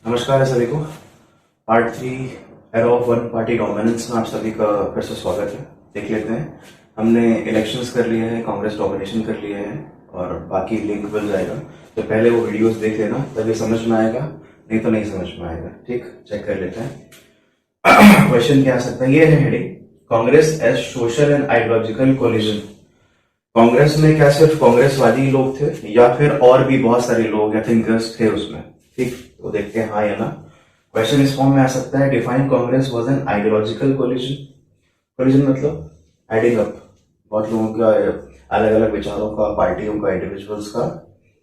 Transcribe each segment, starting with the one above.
नमस्कार है सभी को। Part 3 era of one party dominance में आप सभी का फिर से स्वागत है। देख लेते हैं, हमने इलेक्शंस कर लिए हैं, कांग्रेस डोमिनेशन कर लिए हैं और बाकी लिंक मिल जाएगा। तो पहले वो वीडियोस देख लेना, तभी समझ में आएगा, नहीं तो नहीं समझ में आएगा। ठीक, चेक कर लेते हैं। क्वेश्चन क्या आ सकता है, ये है heading, Congress as social and ideological coalition. Congress में क्या सिर्फ कांग्रेसवादी लोग थे या फिर और भी बहुत सारे लोग या थिंकर्स थे उसमें? ठीक, तो देखते हैं हाँ या ना। क्वेश्चन इस फॉर्म में आ सकता है, define Congress was an ideological collision. Collision मतलब एडिंग अप, बहुत लोगों का अलग अलग विचारों का, पार्टियों का, इंडिविजुअल्स का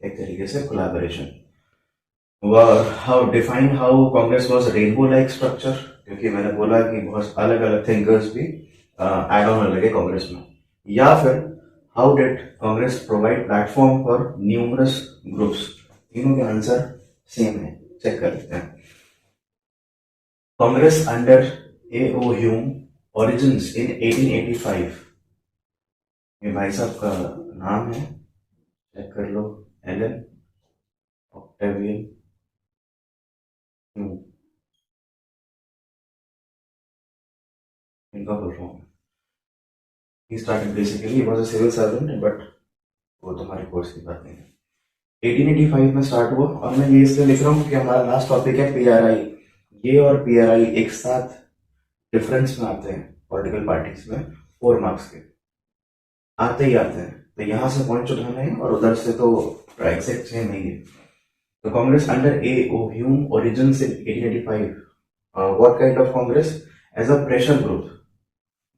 एक तरीके से collaboration. How define how Congress was rainbow like structure, क्योंकि मैंने बोला कि बहुत अलग अलग थिंकर्स भी एड ऑन होने लगे कांग्रेस में। या फिर how did Congress provide platform for numerous groups. तीनों के आंसर सेम है, चेक कर लेते हैं। Congress under A.O. Hume origins in 1885। ये भाई साहब का नाम है, चेक कर लो, एलन ऑक्टेवियन ह्यूम, इनका full form. He started basically, he was a civil servant, but वो तुम्हारे कोर्स की बात नहीं है। 1885 में स्टार्ट हुआ, और मैं ये इसलिए लिख रहा हूँ कि हमारा लास्ट टॉपिक है PRI। ये और PRI एक साथ डिफरेंस में आते हैं पॉलिटिकल पार्टीज में, 4 मार्क्स के आते ही आते हैं। तो यहाँ से पॉइंट उठाने हैं और उधर से तो एग्जैक्ट सेम नहीं है। तो Congress under A.O. Hume origins in 1885। What kind of Congress? As a pressure group.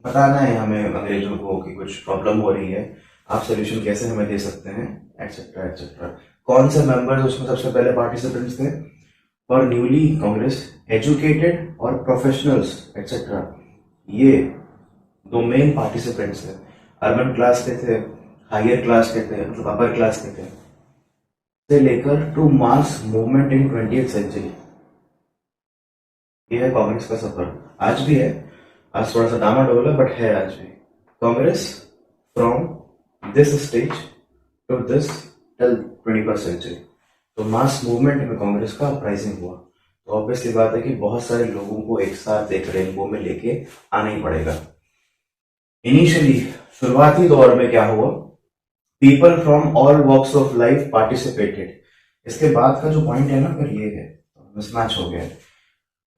बताना है हमें अंग्रेजों को कि कुछ प्रॉब्लम हो रही है, आप सोल्यूशन कैसे हमें दे सकते हैं, एक्सेट्रा एक्सेट्रा। कौन से मेंबर्स उसमें सबसे पहले पार्टिसिपेंट्स थे? फॉर न्यूली कांग्रेस एजुकेटेड और प्रोफेशनल्स एक्सेट्रा, ये 2 मेन पार्टिसिपेंट्स थे। अर्बन क्लास के थे, हायर क्लास के थे, मतलब अपर क्लास के थे, से लेकर to mass movement in 20th century. ये है कांग्रेस का सफर, आज भी है, आज थोड़ा सा डामाडोल है बट है आज भी। Congress from this stage to this till 21st century. तो मास मूवमेंट में कांग्रेस का अपराइजिंग हुआ। तो ऑब्वियसली बात है कि बहुत सारे लोगों को एक साथ एक रेनबो में लेके आना ही पड़ेगा। इनिशियली शुरुआती दौर में क्या हुआ? People from all walks of life participated. इसके बाद का जो पॉइंट है ना, फिर ये है, मिसमैच हो गया है।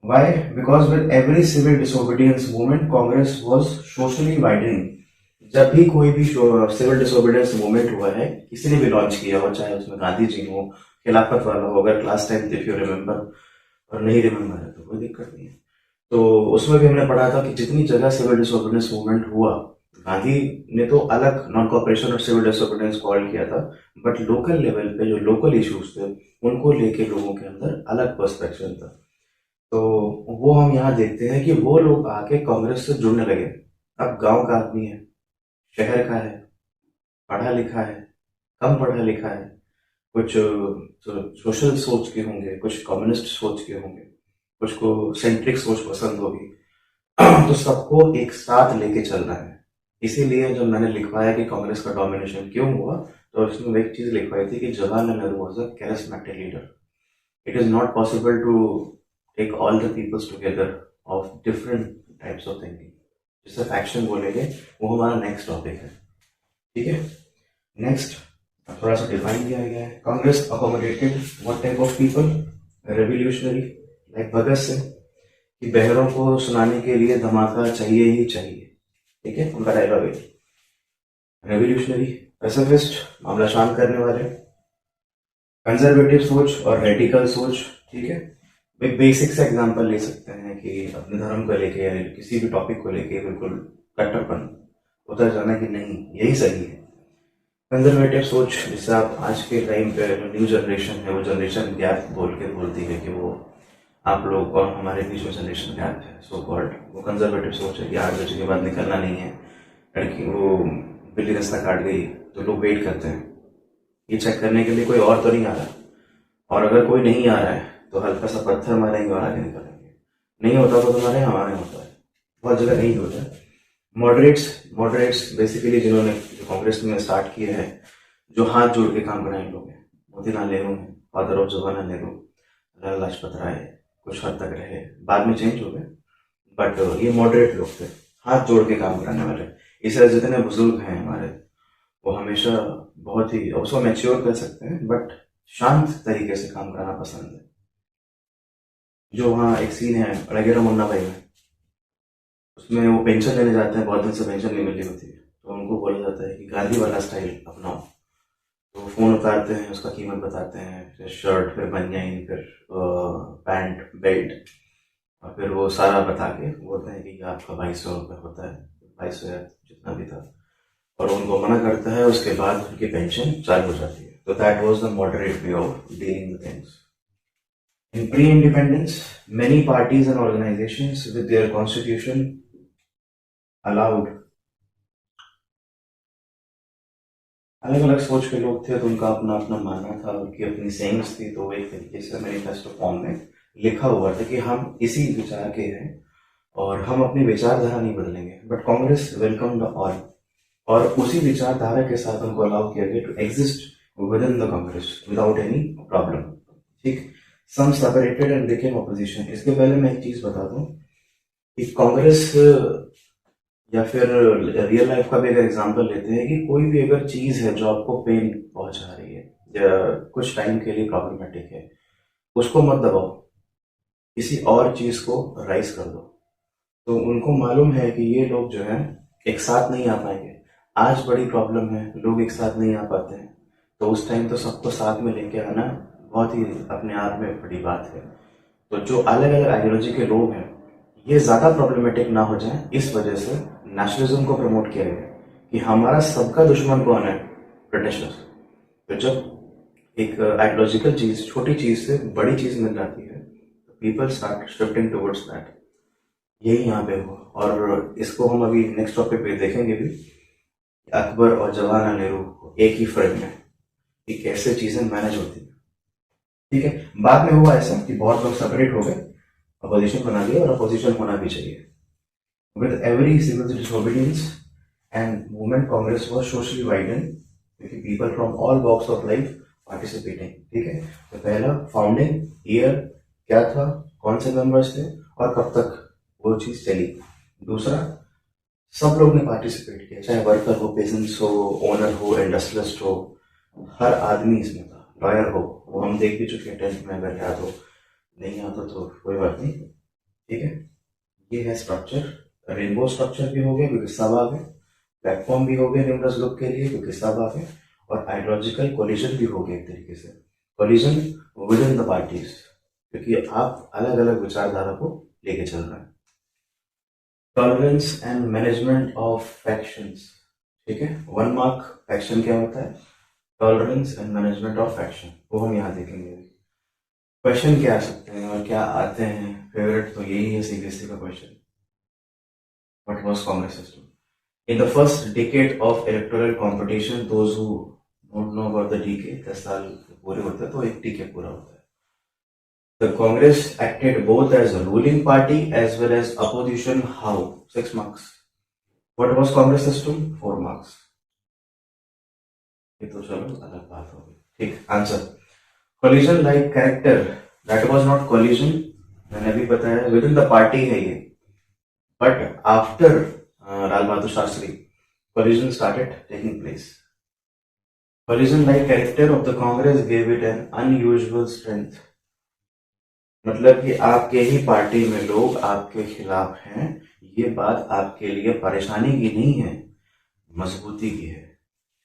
Why? Because with every civil disobedience movement, Congress was socially widening. जब भी कोई भी सिविल डिसोबीडियंस मूवमेंट हुआ है, किसी ने भी लॉन्च किया हो, चाहे उसमें गांधी जी हो, खिलाफत वाला हो, अगर क्लास 10 इफ यू रिमेम्बर, और नहीं रिमेम्बर है तो कोई दिक्कत नहीं है। तो उसमें भी हमने पढ़ा था कि जितनी जगह सिविल डिसोबीडियंस मूवमेंट हुआ, गांधी ने तो अलग नॉन कॉपरेशन और सिविल डिसोबीडियंस कॉल किया था, बट लोकल लेवल पे जो लोकल इश्यूज थे उनको लेके लोगों के अंदर अलग पर्सपेक्शन था। तो वो हम यहाँ देखते हैं कि वो लोग आके कांग्रेस से जुड़ने लगे। अब गांव का आदमी है, शहर का है, पढ़ा लिखा है, कम पढ़ा लिखा है, कुछ सोशल सोच के होंगे, कुछ कम्युनिस्ट सोच के होंगे, कुछ को सेंट्रिक सोच पसंद होगी। तो सबको एक साथ लेके चलना है। इसीलिए जब मैंने लिखवाया कि कांग्रेस का डोमिनेशन क्यों हुआ, तो उसमें एक चीज लिखवाई थी कि Jawaharlal Nehru was a charismatic leader. It is not possible to take all the peoples together of different types of thinking। जिसे फैक्शन बोलेंगे वो हमारा नेक्स्ट टॉपिक है, ठीक है। नेक्स्ट थोड़ा सा डिफाइन किया गया है, Congress accommodated what type of people? Revolutionary like Bhagat Singh, कि बहरों को सुनाने के लिए धमाका चाहिए ही चाहिए, ठीक है, उनका डायलॉग है। रेवोल्यूशनरी, पैसिफिस्ट, मामला शांत करने वाले, कंजर्वेटिव सोच और रेडिकल सोच, ठीक है। एक बेसिक से एग्जांपल ले सकते हैं कि अपने धर्म को लेके या किसी भी टॉपिक को लेके बिल्कुल कट्टरपन उतर जाना कि नहीं यही सही है। कंजर्वेटिव सोच, जिससे आप आज के टाइम पे जो न्यू जनरेशन है वो जनरेशन गैप बोल के बोलती है कि वो आप लोग और हमारे बीच में जनरेशन गैप है, सो कॉल्ड। वो कंजर्वेटिव सोच है कि 8 बजे के बाद निकलना नहीं है, लड़की वो बिल्ली रास्ता काट गई तो लोग वेट करते हैं ये चेक करने के लिए कोई और तो नहीं आ रहा, और अगर कोई नहीं आ रहा है तो हल्का सा पत्थर मारेंगे और आगे निकलेंगे। नहीं होता तो तुम्हारे हमारे होता है, बहुत जगह नहीं होता है। मॉडरेट्स बेसिकली जिन्होंने कांग्रेस में स्टार्ट किए हैं, जो हाथ जोड़ के काम बनाए लोग हैं, मोतीलाल नेहरू हैं, फादर ऑफ जवाहरलाल नेहरू, लाला लाजपत राय कुछ हद तक रहे, बाद में चेंज हो गए, बट ये मॉडरेट लोग थे, हाथ जोड़ के काम करने वाले। इसलिए जितने बुजुर्ग हैं हमारे, वो हमेशा बहुत ही, उसको मैच्योर कर सकते हैं, बट शांत तरीके से काम करना पसंद है। जो वहाँ एक सीन है अड़गेरा मुन्ना भाई में, उसमें वो पेंशन लेने जाते हैं, बहुत दिन से पेंशन नहीं मिली होती है, तो उनको बोला जाता है कि गांधी वाला स्टाइल अपनाओ। तो वो फोन उतारते हैं, उसका कीमत बताते हैं, फिर शर्ट, फिर बनियाइन, फिर पैंट, बेल्ट, और फिर वो सारा बता के बोलते हैं कि ये आपका 2200 रुपये होता है, 2200 या जितना भी था, और उनको मना करता है। उसके बाद उनकी पेंशन चालू हो जाती है। तो that was the moderate way of dealing with things. In pre-independence, many parties and organizations with their constitution allowed, अलग अलग सोच के लोग थे, तो उनका अपना अपना मानना था, उनकी अपनी सेंस थी, तो एक तरीके से मैनिफेस्टो फॉर्म में लिखा हुआ था कि हम इसी विचार के हैं और हम अपनी विचारधारा नहीं बदलेंगे। But Congress welcome the all, और उसी विचारधारा के साथ उनको अलाउ किया गया to exist within the Congress without any problem. ठीक, some separated and became opposition. इसके पहले मैं एक चीज बता दूं कि कांग्रेस, या फिर रियल लाइफ का भी अगर एग्जांपल लेते हैं कि कोई भी अगर चीज है जो आपको पेन पहुंचा रही है या कुछ टाइम के लिए प्रॉब्लमेटिक है, उसको मत दबाओ, किसी और चीज को राइज कर दो। तो उनको मालूम है कि ये लोग जो है एक साथ नहीं आ पाएंगे। आज बड़ी प्रॉब्लम है, लोग एक साथ नहीं आ पाते हैं, तो उस टाइम तो सबको साथ में लेके आना बहुत ही अपने आप में बड़ी बात है। तो जो अलग अलग आइडियोलॉजी के लोग हैं, ये ज्यादा प्रॉब्लमेटिक ना हो जाए, इस वजह से नेशनलिज्म को प्रमोट किया गया कि हमारा सबका दुश्मन कौन है, ब्रिटिशर्स। तो जब एक आइडियोलॉजिकल चीज, छोटी चीज से बड़ी चीज मिल जाती है, people start shifting towards that. यही यहाँ पे हुआ, और इसको हम अभी नेक्स्ट टॉपिक पे देखेंगे भी, अकबर और जवाहरलाल नेहरू एक ही फ्रेम में कि कैसे चीजें मैनेज होती है। ठीक है, बाद में हुआ ऐसा कि बहुत लोग सेपरेट हो गए, अपोजिशन बना लिया, और अपोजिशन होना भी चाहिए। With every civil disobedience and movement, Congress was socially widened क्योंकि people from all walks of life participating. ठीक है, तो पहला फाउंडिंग ईयर क्या था, कौन से मेंबर्स थे, और कब तक वो चीज चली। दूसरा, सब लोग ने पार्टिसिपेट किया, चाहे वर्कर हो, पेशेंट्स हो, ओनर हो, इंडस्ट्रियलिस्ट हो, हर आदमी इसमें था, लॉयर हो, वो हम देख भी चुके हैं 10th में, अगर याद हो, नहीं आता तो कोई बात नहीं। ठीक है, ये है स्ट्रक्चर। रेनबो स्ट्रक्चर भी हो गया क्योंकि सब आ गए, प्लेटफॉर्म भी हो गया न्यूमरस ग्रुप के लिए क्योंकि सब आ गए, और आइडियोलॉजिकल कोलिजन भी हो गया, एक तरीके से collision with in the parties, क्योंकि आप अलग अलग विचारधारा को लेके चल रहे हैं। Tolerance and management of factions. ठीक है, 1 मार्क फैक्शन क्या होता है, tolerance and management of faction, वो हम यहाँ देखेंगे। क्वेश्चन क्या आ सकते हैं और क्या आते हैं, फेवरेट तो यही है सीबीएसई का question, what was Congress system in the first decade of electoral competition. Those who don't know about the decade, 10 साल पूरे होते हैं तो एक डीके पूरा होता है। The Congress acted both as a ruling party as well as opposition. How? 6 marks. What was Congress system? 4 marks. ये तो चलो अलग बात हो गई। ठीक, answer collision like character, that was not collision, मैंने अभी बताया within the party है ये, but after Lal Bahadur Shastri collision started taking place. Collision like character of the Congress gave it an unusual strength. मतलब कि आपके ही पार्टी में लोग आपके खिलाफ हैं, ये बात आपके लिए परेशानी की नहीं है, मजबूती की है।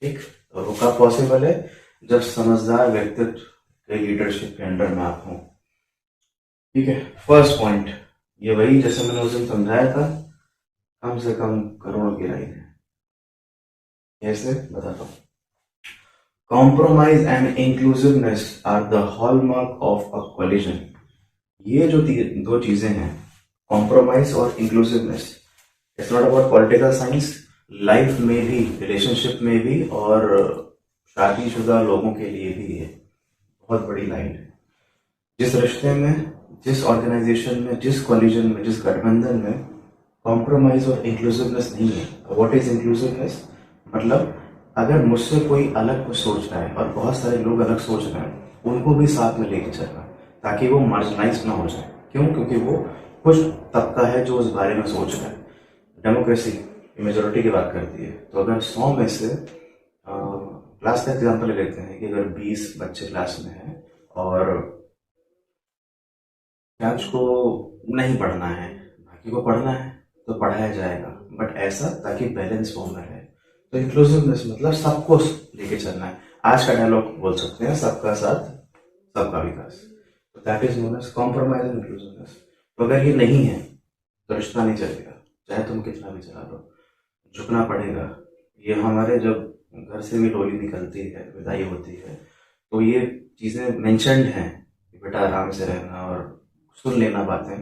ठीक, और वो कब पॉसिबल है, जब समझदार व्यक्तित्व के लीडरशिप के अंडर में आप हों। ठीक है, फर्स्ट पॉइंट ये वही जैसे मैंने उस दिन समझाया था, कम से कम करोड़ों की लाइन है, कैसे बताता हूं। Compromise and inclusiveness are the hallmark of a coalition. ये जो दो चीजें हैं, कॉम्प्रोमाइज और inclusiveness, it's not about political science, life में भी, रिलेशनशिप में भी, और शादीशुदा लोगों के लिए भी है बहुत बड़ी लाइन है। जिस रिश्ते में, जिस ऑर्गेनाइजेशन में, जिस कॉलिजन में, जिस गठबंधन में कॉम्प्रोमाइज और इंक्लूसिवनेस नहीं है। व्हाट इज इंक्लूसिवनेस, मतलब अगर मुझसे कोई अलग कुछ सोच रहा है और बहुत सारे लोग अलग सोच रहे हैं, उनको भी साथ में लेके चलना, ताकि वो मार्जिनलाइज ना हो जाए। क्यों? क्योंकि वो कुछ तबका है जो उस बारे में सोच रहा है। डेमोक्रेसी मेजोरिटी की बात करती है। तो अगर 100 में से क्लास का एग्जाम्पल लेते हैं कि अगर 20 बच्चे क्लास में हैं और कैच को नहीं पढ़ना है, बाकी को पढ़ना है तो पढ़ाया जाएगा, बट ऐसा ताकि बैलेंस फॉर्म में रहे। तो इंक्लूसिवनेस मतलब सबको लेके चलना है। आज का डायलॉग बोल सकते हैं, सबका साथ सबका विकास। तो that is known as compromise and inclusiveness. तो अगर ये नहीं है तो रिश्ता नहीं चलेगा, चाहे तुम कितना भी चला लो, झुकना पड़ेगा। ये हमारे जब घर से भी डोली निकलती है, विदाई होती है, तो ये चीज़ें मेंशन्ड हैं कि बेटा आराम से रहना और सुन लेना बातें।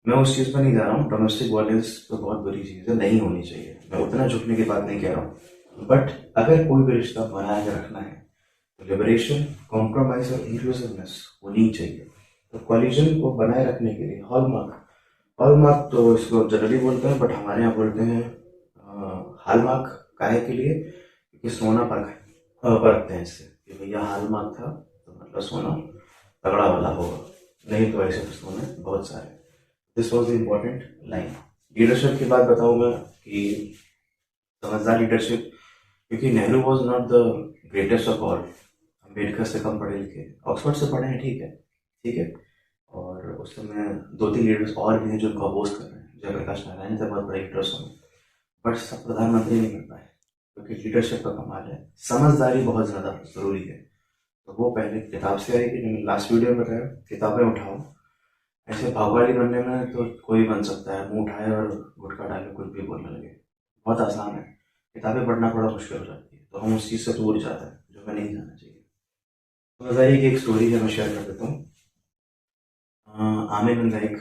मैं उस चीज़ पर नहीं जा रहा हूँ। डोमेस्टिक वायलेंस तो बहुत बुरी चीज़ है, नहीं होनी चाहिए। मैं उतना झुकने की बात नहीं कह रहा हूँ, बट अगर कोई भी रिश्ता बना के रखना है तो लिबरेशन, कॉम्प्रोमाइज और इंक्लूसिवनेस होनी चाहिए। तो कॉलिजन को बनाए रखने के लिए हॉलमार्क तो इसको जनरली बोलते हैं, बट हमारे यहाँ बोलते हैं हॉलमार्क। काहे के लिए? क्योंकि सोना परखते हैं इससे कि भैया हॉलमार्क था तो मतलब सोना तगड़ा वाला होगा, नहीं तो ऐसे तो सोने बहुत सारे। This was the important line. Leadership की बात बताऊँ मैं कि समझदार लीडरशिप, क्योंकि Nehru was not the greatest of all. Ambedkar से कम पढ़े लिखे, ऑक्सफोर्ड से पढ़े हैं, ठीक है। और उस समय 2-3 लीडर्स और भी हैं जो उनको अपोज कर रहे हैं। जयप्रकाश नारायण थे बहुत बड़े लीडर्स होंगे, बट सब प्रधानमंत्री नहीं कर पाए, क्योंकि लीडरशिप का कमाल है। समझदारी बहुत ज़्यादा ज़रूरी है। तो वो पहले किताब से आएगी, जो मैंने लास्ट वीडियो में बताया, किताबें उठाओ। ऐसे भाववाली बनने में तो कोई बन सकता है, मुंह उठाए और गुटखा डाले कुछ भी बोलने लगे, बहुत आसान है। किताबें पढ़ना थोड़ा मुश्किल हो जाती है, तो हम उस चीज़ से दूर जाते हैं जो हमें नहीं जाना चाहिए। समझदारी की एक स्टोरी है, मैं शेयर कर देता हूँ। आमिर लाइक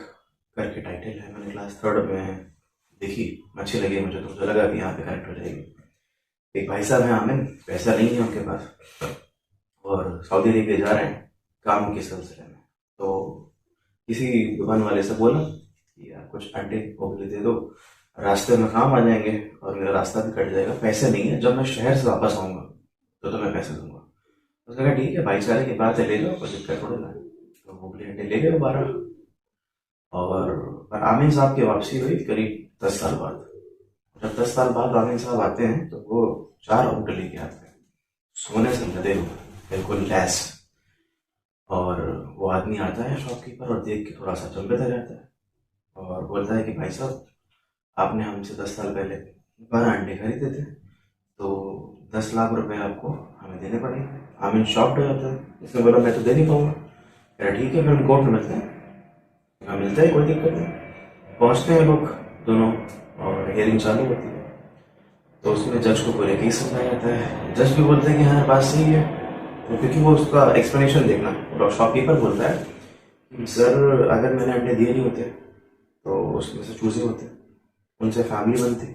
करके टाइटल है, मैंने क्लास 3rd में देखी, अच्छी लगी मुझे, तो मुझे लगा कि यहाँ पे कनेक्ट हो जाएगी। एक भाई साहब हैं आमिर, पैसा नहीं है उनके पास और सऊदी अरेबिया जा रहे हैं काम के सिलसिले में। तो किसी दुकान वाले से बोला कि यार कुछ अंडे उबले दे दो, रास्ते में काम आ जाएंगे और मेरा रास्ता भी कट जाएगा। पैसे नहीं है, जब मैं शहर से वापस आऊँगा तो मैं पैसे दूंगा। उसने कहा ठीक है, भाईचारे की बात है, ले जाओ, कोई दिक्कत थोड़ी ना है। तो उबले अंडे ले गए 12। और आमिर साहब की वापसी हुई करीब 10 साल बाद। जब 10 साल बाद आमिर साहब आते हैं तो वो 4 ऊँट लेके आते हैं, सोने से लदे हुए, बिल्कुल लैस। और वो आदमी आता है शॉपकीपर और देख के थोड़ा सा चंभित हो जाता है और बोलता है कि भाई साहब, आपने हमसे 10 साल पहले 12 अंडे खरीदे थे, तो 10 लाख रुपए आपको हमें देने पड़ेंगे। आमिर शॉक्ड हो जाता है, इसने बोला मैं तो दे नहीं पाऊंगा। कह रहा ठीक है, फिर हम कोर्ट में मिलते हैं। हाँ मिलता है, कोई दिक्कत नहीं। पहुंचते हैं लोग दोनों और हियरिंग चालू होती है। तो उसमें जज को पूरे केस समझाया जाता है। जज भी बोलते हैं कि हाँ बात सही है, तो क्योंकि वो उसका एक्सप्लेनेशन देखना। शॉपकीपर बोलता है कि सर अगर मैंने अंडे दिए नहीं होते तो उसमें से चूजे होते, उनसे फैमिली बनती,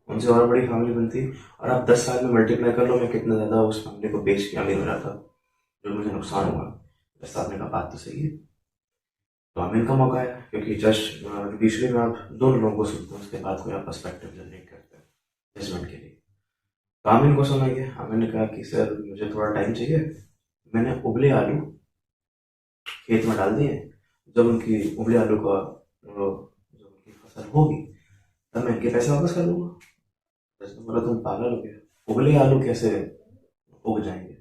उनसे और बड़ी फैमिली बनती, और आप 10 साल में मल्टीप्लाई कर लो मैं कितना ज़्यादा उस फैमिली को बेच के अमीर हो जाता, जो मुझे नुकसान हुआ। जज साहब ने कहा बात तो सही है। तो आमिर का मौका है, क्योंकि जज जुडिशरी में आप दोनों लोगों को सुनते हैं, उसके बाद कोई आप पर्सपेक्टिव जनरेट करते हैं जजमेंट के लिए। तो आमिर को सुना गया। आमिर ने कहा कि सर मुझे थोड़ा टाइम चाहिए, मैंने उबले आलू खेत में डाल दिए, जब उनकी उबले आलू का जब उनकी फसल होगी तब मैं इनके पैसे वापस कर दूंगा। जज ने बोला तुम पागल हो गया, उबले आलू कैसे उग जाएंगे?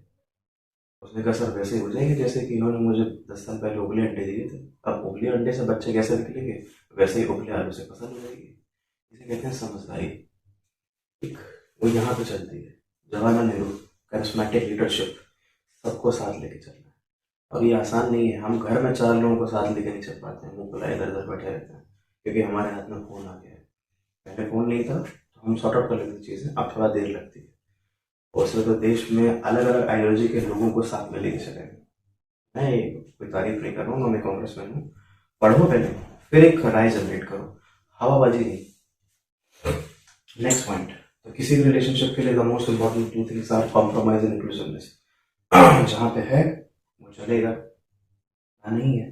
उसने कहा सर वैसे ही हो जाएंगे जैसे कि इन्होंने मुझे 10 साल पहले उबले अंडे दिए थे। अब उबले अंडे से बच्चे कैसे निकलेंगे, वैसे ही उबले आलू से फसल हो जाएगी। इसे कहते हैं समझदारी। एक वो यहाँ पे चलती है, जवाहरलाल नेहरू करिश्मेटिक लीडरशिप, सबको साथ लेके चलना है। और ये आसान नहीं है, हम घर में 4 लोगों को साथ लेके नहीं चल पाते हैं, मुंह खुला इधर उधर बैठे रहते हैं, क्योंकि हमारे हाथ में फ़ोन आ गया है। पहले फ़ोन नहीं था तो हम सॉर्ट आउट कर लेते चीज़ें, अब थोड़ा देर लगती है। और उसमें तो देश में अलग अलग आइडियोलॉजी के लोगों को साथ में लेके चलेंगे। मैं कोई तारीफ नहीं कर रहा हूँ, मैं कांग्रेसमैन हूँ। पढ़ो पहले, फिर एक राय जनरेट करो, हवाबाजी नहीं। नेक्स्ट पॉइंट, तो किसी भी रिलेशनशिप के लिए the most important 2 things are compromise and inclusiveness. जहाँ पे है वो चलेगा, जहाँ नहीं है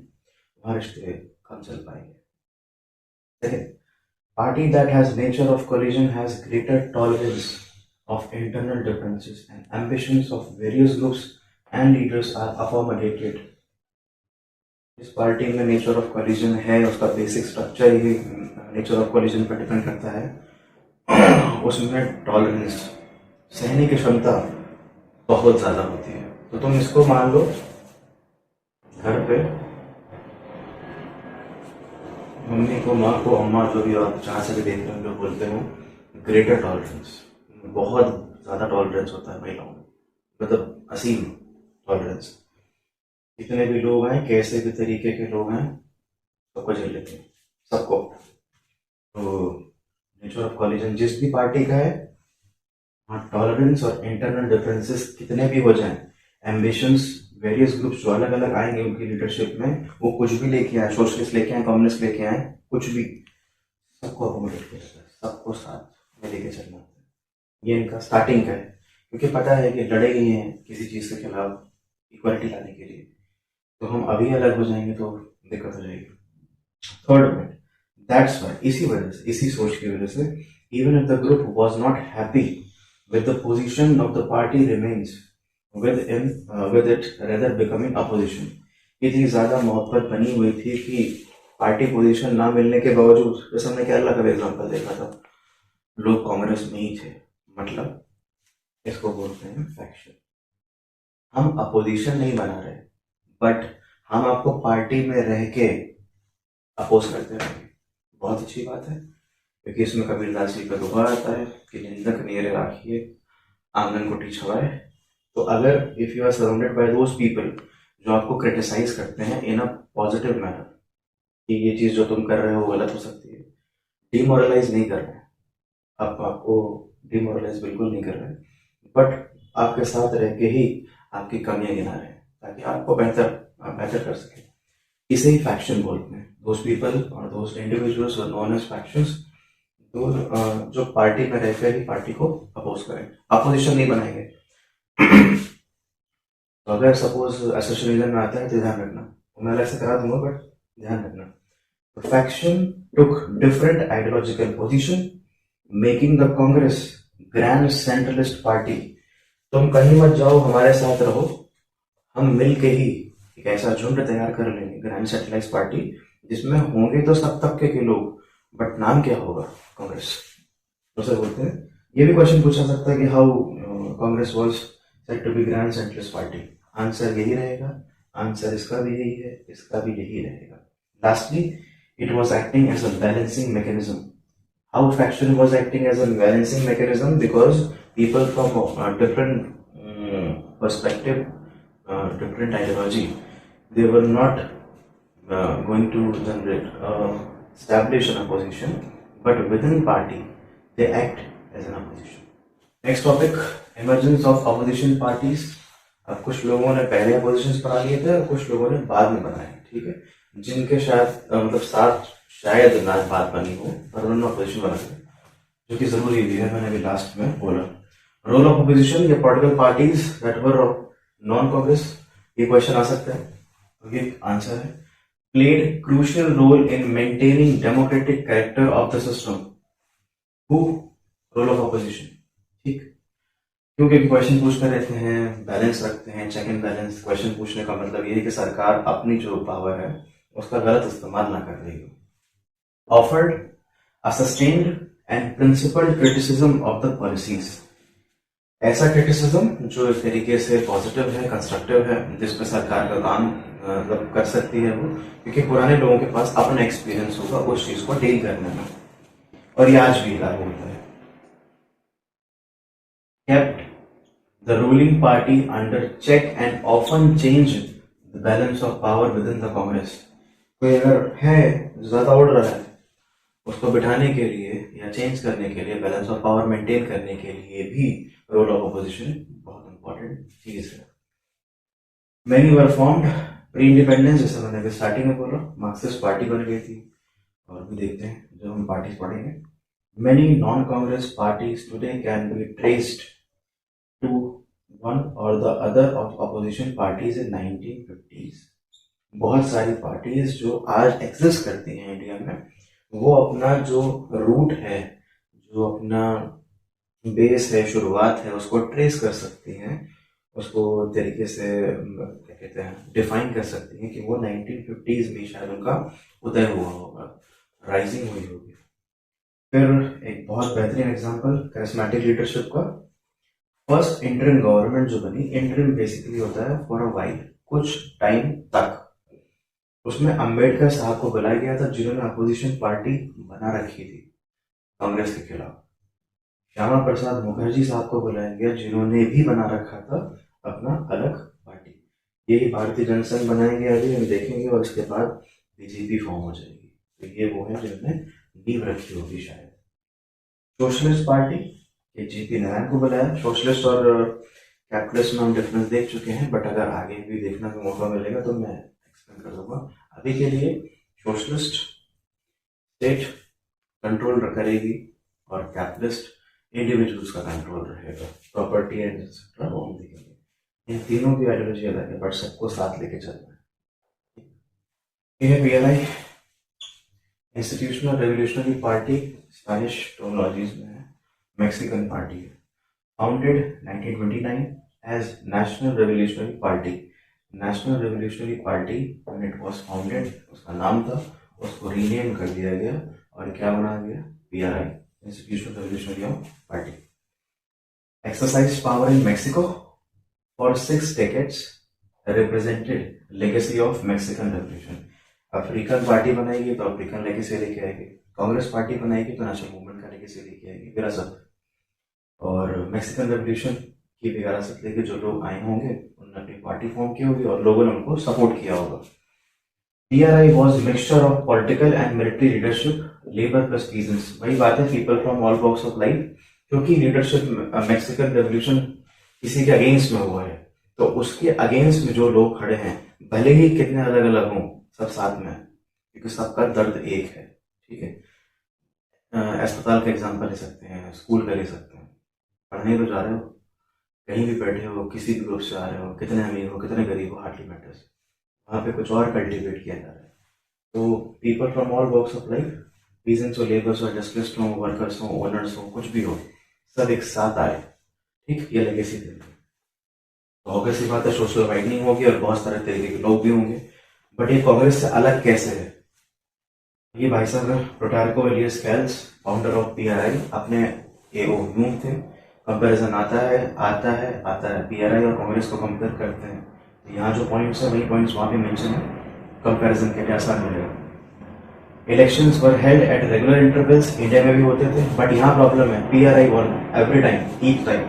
वहाँ रिश्ते कम चल पाएंगे। Second, party that has nature of collision has greater tolerance of internal differences and ambitions of various groups and leaders are accommodated इस पार्टी में नेचर ऑफ कोलिजन है, उसका basic structure he nature of collision पर depend करता है। उसमें tolerance, सहने की क्षमता बहुत ज़्यादा होती है। तो तुम इसको मान लो घर पे मम्मी को, माँ को, अम्मा, जो भी आप जहाँ से भी देख रहे हो, जो बोलते हो ग्रेटर टॉलरेंस, बहुत ज़्यादा टॉलरेंस होता है महिलाओं में, मतलब असीम टॉलरेंस। जितने भी लोग हैं, कैसे भी तरीके के लोग हैं, सबको झेल लेते हैं, सबको। तो नेचर ऑफ कोलिजन जिस भी पार्टी का है, हाँ, टॉलरेंस और इंटरनल डिफरेंसेस कितने भी हो जाएं, एम्बिशंस, वेरियस ग्रुप्स जो अलग अलग आएंगे उनकी लीडरशिप में, वो कुछ भी लेके आए, सोशलिस्ट लेके आए, कम्युनिस्ट लेके आए, कुछ भी, सबको अकोमोडेट करता है, सबको साथ में लेके चलना होता है। ये इनका स्टार्टिंग का है, क्योंकि पता है कि लड़े ही हैं किसी चीज़ के खिलाफ इक्वालिटी लाने के लिए। तो हम अभी अलग हो जाएंगे तो दिक्कत हो जाएगी। थर्ड पॉइंट, दैट्स वाई, इसी वजह से, इसी सोच की वजह से, even if the group was not happy with the position of the party remains with it rather becoming opposition। इतनी ज्यादा मोहब्बत बनी हुई थी कि पार्टी पोजीशन ना मिलने के बावजूद, जैसे हमने केरला का एग्जांपल देखा था, लोग कांग्रेस में ही थे, मतलब इसको बोलते हैं फैक्शन। हम अपोजिशन नहीं बना रहे, बट हम आपको पार्टी में रह के अपोज करते रहेंगे। बहुत अच्छी बात है, क्योंकि इसमें कबीरदास जी का दोहा आता है कि निंदक नेरे राखिए आंगन कोठी छवाए। तो अगर if you are surrounded by those people जो आपको क्रिटिसाइज करते हैं इन अ पॉजिटिव मैनर कि ये चीज जो तुम कर रहे हो गलत हो सकती है, डिमोरलाइज नहीं कर रहे हैं, आप आपको डिमोरलाइज बिल्कुल नहीं कर रहे हैं, बट आपके साथ रह के ही आपकी कमियां गिना रहे हैं ताकि आपको बेहतर कर सके। इसे ही फैक्शन बोलते हैं। दोज पीपल और those individuals are known as factions, तो जो पार्टी में रहकर ही पार्टी को अपोज करें, अपोजिशन नहीं बनाएंगे। तो अगर सपोज एसोसिएशन में आता है तो ध्यान रखना, मैं अलग से करा दूंगा बट ध्यान रखना। The faction took different ideological position, making the Congress grand centralist party। तुम कहीं मत जाओ, हमारे साथ रहो, हम मिल के ही एक ऐसा झुंड तैयार कर लेंगे, ग्रैंड सेंट्रलाइज्ड पार्टी, जिसमें होंगे तो सब तबके के लोग, बट नाम क्या होगा? कांग्रेस। तो सर बोलते हैं, ये भी क्वेश्चन पूछा सकता है कि how Congress was said to be grand centralist party. Answer यही रहेगा, आंसर इसका भी यही है, इसका भी यही रहेगा। Lastly, it was acting as a balancing mechanism। How faction was acting as a balancing mechanism? Because people from different perspective, different ideology, they were not going to generate establish an opposition, but within party they act as an opposition। Next topic, emergence of opposition parties। अब कुछ लोगों ने पहले opposition बना लिए थे और कुछ लोगों ने बाद में बनाए, ठीक है, जिनके शायद मतलब साथ शायद ना बात बनी हो, पर उन्होंने अपोजिशन बना लिया, जो कि जरूरी भी है, मैंने अभी लास्ट में बोला। रोल ऑफ अपोजिशन, ये political parties that were non Congress, ये क्वेश्चन आ सकता है, ओके, आंसर है played crucial role in maintaining democratic character of the system. Who? Role of opposition, ठीक, क्योंकि क्वेश्चन पूछते रहते हैं, बैलेंस रखते हैं, चेक एंड बैलेंस। क्वेश्चन पूछने का मतलब ये है कि सरकार अपनी जो पावर है उसका गलत इस्तेमाल ना कर रही हो। Offered a sustained and principled criticism of the policies. ऐसा क्रिटिसिज्म जो एक तरीके से पॉजिटिव है, कंस्ट्रक्टिव है, जिसपे सरकार का काम मतलब कर सकती है वो, क्योंकि पुराने लोगों के पास अपना एक्सपीरियंस होगा उस चीज को डील करने में, और ये आज भी लागू होता है। kept the ruling party under check and often changed the balance of power within the Congress। कोई अगर है ज्यादा उड़ रहा है, उसको बिठाने के लिए या चेंज करने के लिए, बैलेंस ऑफ पावर मेंटेन करने के लिए भी रोल ऑफ अपोजिशन बहुत इंपॉर्टेंट चीज है। Many were formed pre independence, जैसे मैंने अभी स्टार्टिंग में बोला, मार्क्सिस्ट पार्टी बन गई थी, और भी देखते हैं जब हम पार्टीज पढ़ेंगे। Many non Congress parties today can be traced to one or the other of opposition parties in 1950s। बहुत सारी पार्टीज जो आज एग्जिस्ट करती हैं इंडिया में, वो अपना जो रूट है, जो अपना बेस है, शुरुआत है, उसको ट्रेस कर सकती हैं उसको तरीके से क्या कहते हैं डिफाइन कर सकते हैं कि वो 1950s में शायद उनका उदय हुआ होगा, राइजिंग हुई होगी। फिर एक बहुत बेहतरीन एग्जांपल करिस्मेटिक लीडरशिप का, फर्स्ट इंटरिम गवर्नमेंट जो बनी, इंटरिम बेसिकली होता है फॉर अ वाइल, कुछ टाइम तक। उसमें अंबेडकर साहब को बुलाया गया था जिन्होंने अपोजिशन पार्टी बना रखी थी कांग्रेस के खिलाफ। श्यामा प्रसाद मुखर्जी साहब को बुलाया गया जिन्होंने भी बना रखा था अपना अलग पार्टी। यही भारतीय जनसंघ बनाएंगे, अभी हम देखेंगे, और इसके बाद बीजेपी फॉर्म हो जाएगी। तो ये वो है जिन्होंने नींव रखी होगी शायद। सोशलिस्ट पार्टी, ये जीपी नारायण को बुलाया। सोशलिस्ट और कैपिटलिस्ट में हम डिफरेंस देख चुके हैं, बट अगर आगे भी देखने का मौका मिलेगा तो मैं एक्सप्लेन कर दूंगा। अभी के लिए सोशलिस्ट स्टेट कंट्रोल करेगी और कैपिटलिस्ट इंडिविजुअल्स का कंट्रोल रहेगा, प्रॉपर्टी एंड एक्सेट्रा वो हम देखेंगे। इन तीनों की आइडियोलॉजी अलग है, बट सबको साथ लेके चलना है। ये है PLI, institutional revolutionary party, Spanish terminologies में है, मैक्सिकन पार्टी है। Founded 1929 as national revolutionary party. National revolutionary party when it was founded, उसका नाम था, उसको रीनेम कर दिया गया और क्या बना गया, PRI, institutional revolutionary party. Exercise power in Mexico for 6 decades, represented legacy of Mexican revolution. African party बनाएगी तो अफ्रीकन लेगेसी लेके आएगी, कांग्रेस पार्टी बनाएगी तो नेशनल मूवमेंट का लेगेसी लेके आएगी, विरासत। और मैक्सिकन रेवोल्यूशन की भी विरासत लेके जो लोग आए होंगे उन्होंने अपनी पार्टी फॉर्म की होगी और लोगों ने उनको सपोर्ट किया होगा। PRI was mixture of political and military leadership, labor plus peasants। वही बात है, people from all walks of life, क्योंकि लीडरशिप मैक्सिकन रेवोल्यूशन किसी के अगेंस्ट में हुआ है, तो उसके अगेंस्ट में जो लोग खड़े हैं, भले ही कितने अलग अलग हों, सब साथ में है, क्योंकि सबका दर्द एक है। ठीक है, अस्पताल का एग्जांपल ले सकते हैं, स्कूल का ले सकते हैं। पढ़ने तो जा रहे हो, कहीं भी बैठे हो, किसी भी ग्रुप से आ रहे हो, कितने अमीर हो कितने गरीब हो, हार्डली मैटर्स। वहाँ पे कुछ और कल्टिवेट किया जा रहा है। तो people from all walks of life, peasants हो, लेबर्स हो, इंडस्ट्रियलिस्ट हो, वर्कर्स हो, ओनर्स हो, कुछ भी हो, सब एक साथ आए। ठीक, ये लेगेसी थी। तो ऑब्वियस सी बात है, सोशल वाइडनिंग होगी और बहुत सारे तरीके के लोग भी होंगे, बट ये कांग्रेस से अलग कैसे है? ये भाई साहब प्रोटार्को एलियस कैल्स, फाउंडर ऑफ पीआरआई, अपने एओ यूं थे। कंपैरिजन आता है पीआरआई और कांग्रेस को कंपेयर करते हैं, तो यहाँ जो पॉइंट्स है वही पॉइंट्स वहाँ पे मेंशन है, कंपैरिजन के लिए आसान मिलेगा। Elections were held at regular intervals, India में भी होते थे, बट यहाँ प्रॉब्लम है, PRI one every time, each time,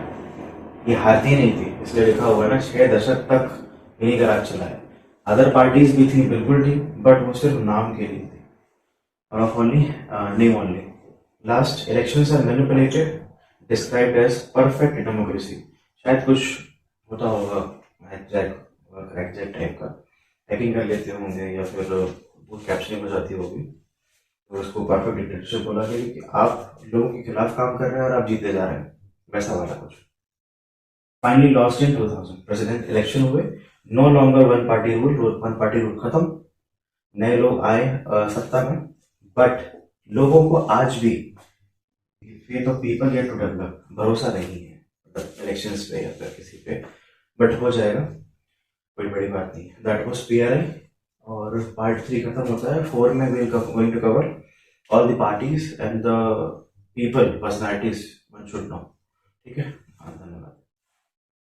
ये हारती नहीं थी, इसलिए लिखा हुआ है ना 6 दशक तक इन्हीं का राज चला है। अदर पार्टीज भी थी, बिल्कुल थी, बट वो सिर्फ नाम के लिए थी, और of only name only. Last elections are manipulated, described as perfect democracy. शायद कुछ होता होगा क्रैकजैक टाइप का, हैकिंग कर लेते होंगे या फिर वो कैप्चरिंग हो जाती होगी, तो उसको परफेक्ट डिक्टेटरशिप बोला गया कि आप लोगों के खिलाफ काम कर रहे हैं और आप जीते जा रहे हैं, वैसा वाला कुछ। Finally lost in 2000, president election हुए, no longer one party rule खत्म, नए लोग आए सत्ता में, बट लोगों को आज भी faith of people yet to develop, भरोसा नहीं है मतलब इलेक्शंस पे या फिर किसी पे, बट हो जाएगा, कोई बड़ी बात नहीं। दैट वाज पीआरआई, और पार्ट 3 खत्म होता है। 4 में we going to cover all the parties and the people personalities one should know. ठीक है, धन्यवाद।